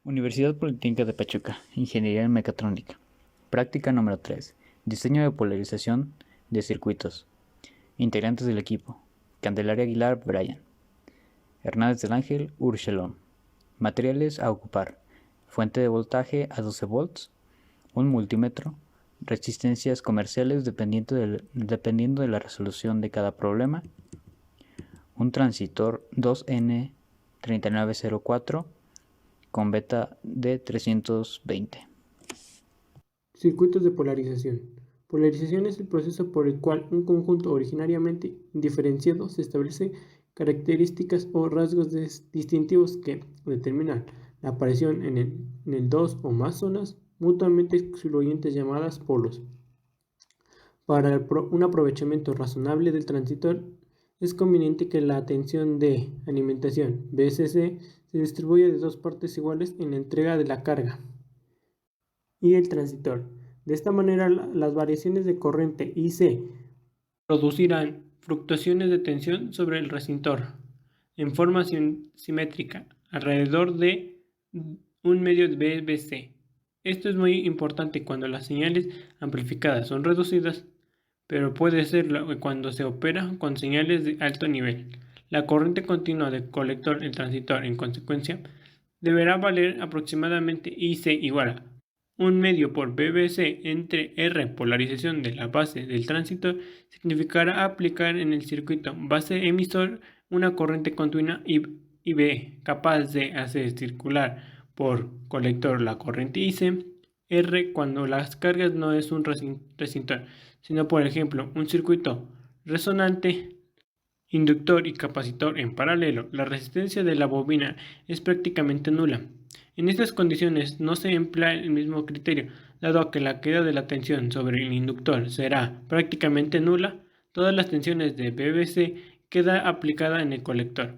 Universidad Politécnica de Pachuca, Ingeniería en Mecatrónica. Práctica número 3. Diseño de polarización de circuitos. Integrantes del equipo: Candelaria Aguilar, Brian. Hernández del Ángel, Urshelón. Materiales a ocupar: fuente de voltaje a 12 volts, un multímetro, resistencias comerciales dependiendo de la resolución de cada problema, un transistor 2N3904 con beta de 320. Circuitos de polarización. Polarización es el proceso por el cual un conjunto originariamente indiferenciado se establece características o rasgos distintivos que determinan la aparición en el dos o más zonas mutuamente excluyentes llamadas polos. Para un aprovechamiento razonable del transistor, es conveniente que la tensión de alimentación (VSC) se distribuya de dos partes iguales en la entrega de la carga y el transistor. De esta manera, las variaciones de corriente IC producirán fluctuaciones de tensión sobre el resistor en forma simétrica alrededor de un medio de VBC. Esto es muy importante cuando las señales amplificadas son reducidas, pero puede serlo cuando se opera con señales de alto nivel. La corriente continua del colector, el transistor, en consecuencia, deberá valer aproximadamente IC igual a un medio por BBC entre R polarización de la base del transistor significará aplicar en el circuito base emisor una corriente continua y B capaz de hacer circular por colector la corriente IC. R cuando las cargas no es un resistor, sino por ejemplo un circuito resonante, inductor y capacitor en paralelo. La resistencia de la bobina es prácticamente nula. En estas condiciones no se emplea el mismo criterio, dado que la caída de la tensión sobre el inductor será prácticamente nula. Todas las tensiones de BBC queda aplicada en el colector.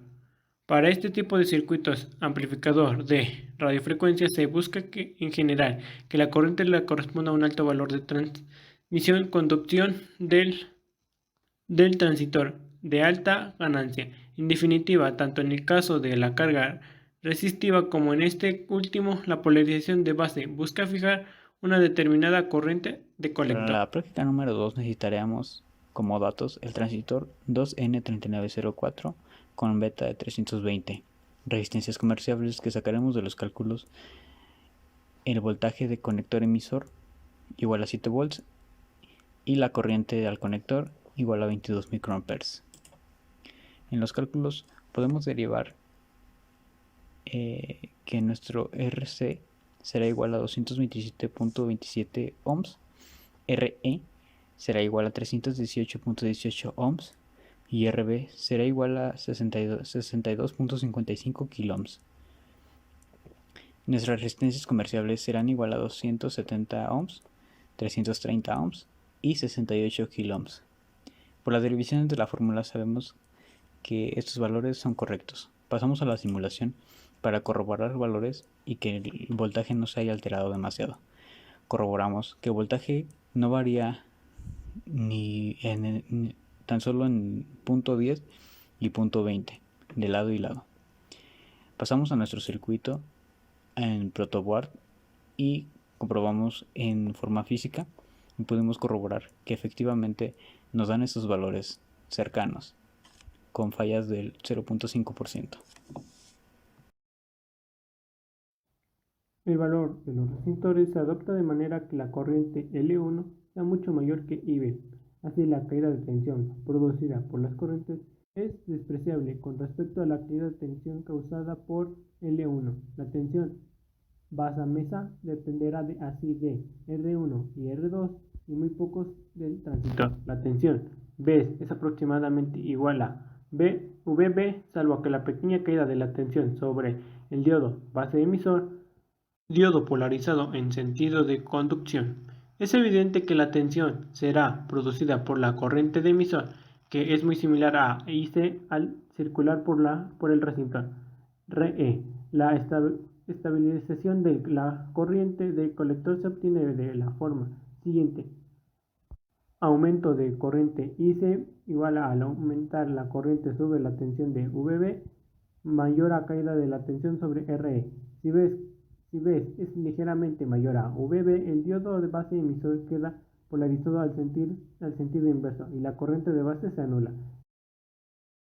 Para este tipo de circuitos amplificador de radiofrecuencia se busca en general que la corriente le corresponda a un alto valor de transmisión conducción del transistor de alta ganancia. En definitiva, tanto en el caso de la carga resistiva como en este último, la polarización de base busca fijar una determinada corriente de Para colector. la práctica número 2 necesitaremos como datos el transistor 2N3904 con beta de 320, resistencias comerciales que sacaremos de los cálculos, el voltaje de conector emisor igual a 7 volts y la corriente al conector igual a 22 microamperes. En los cálculos podemos derivar que nuestro RC será igual a 227.27 ohms, RE será igual a 318.18 ohms y RB será igual a 62.55 kiloohms. Nuestras resistencias comerciales serán igual a 270 ohms, 330 ohms y 68 kiloohms. Por las derivaciones de la fórmula sabemos que estos valores son correctos. Pasamos a la simulación para corroborar los valores y que el voltaje no se haya alterado demasiado. Corroboramos que el voltaje no varía ni tan solo en punto 10 y punto 20 de lado y lado. Pasamos a nuestro circuito en protoboard y comprobamos en forma física y podemos corroborar que efectivamente nos dan esos valores cercanos con fallas del 0.5%. El valor de los resistores se adopta de manera que la corriente L1 sea mucho mayor que IB. Así, la caída de tensión producida por las corrientes es despreciable con respecto a la caída de tensión causada por L1. La tensión basa-mesa dependerá así de R1 y R2 y muy pocos del transistor. La tensión B es aproximadamente igual a VB, salvo que la pequeña caída de la tensión sobre el diodo base emisor, diodo polarizado en sentido de conducción. Es evidente que la tensión será producida por la corriente de emisor, que es muy similar a IC al circular por el resistor. Re. La estabilización de la corriente de colector se obtiene de la forma siguiente. Aumento de corriente IC igual a, al aumentar la corriente sobre la tensión de VB, mayor a caída de la tensión sobre RE. Si ves Si B es ligeramente mayor a VB, el diodo de base emisor queda polarizado al sentido inverso y la corriente de base se anula.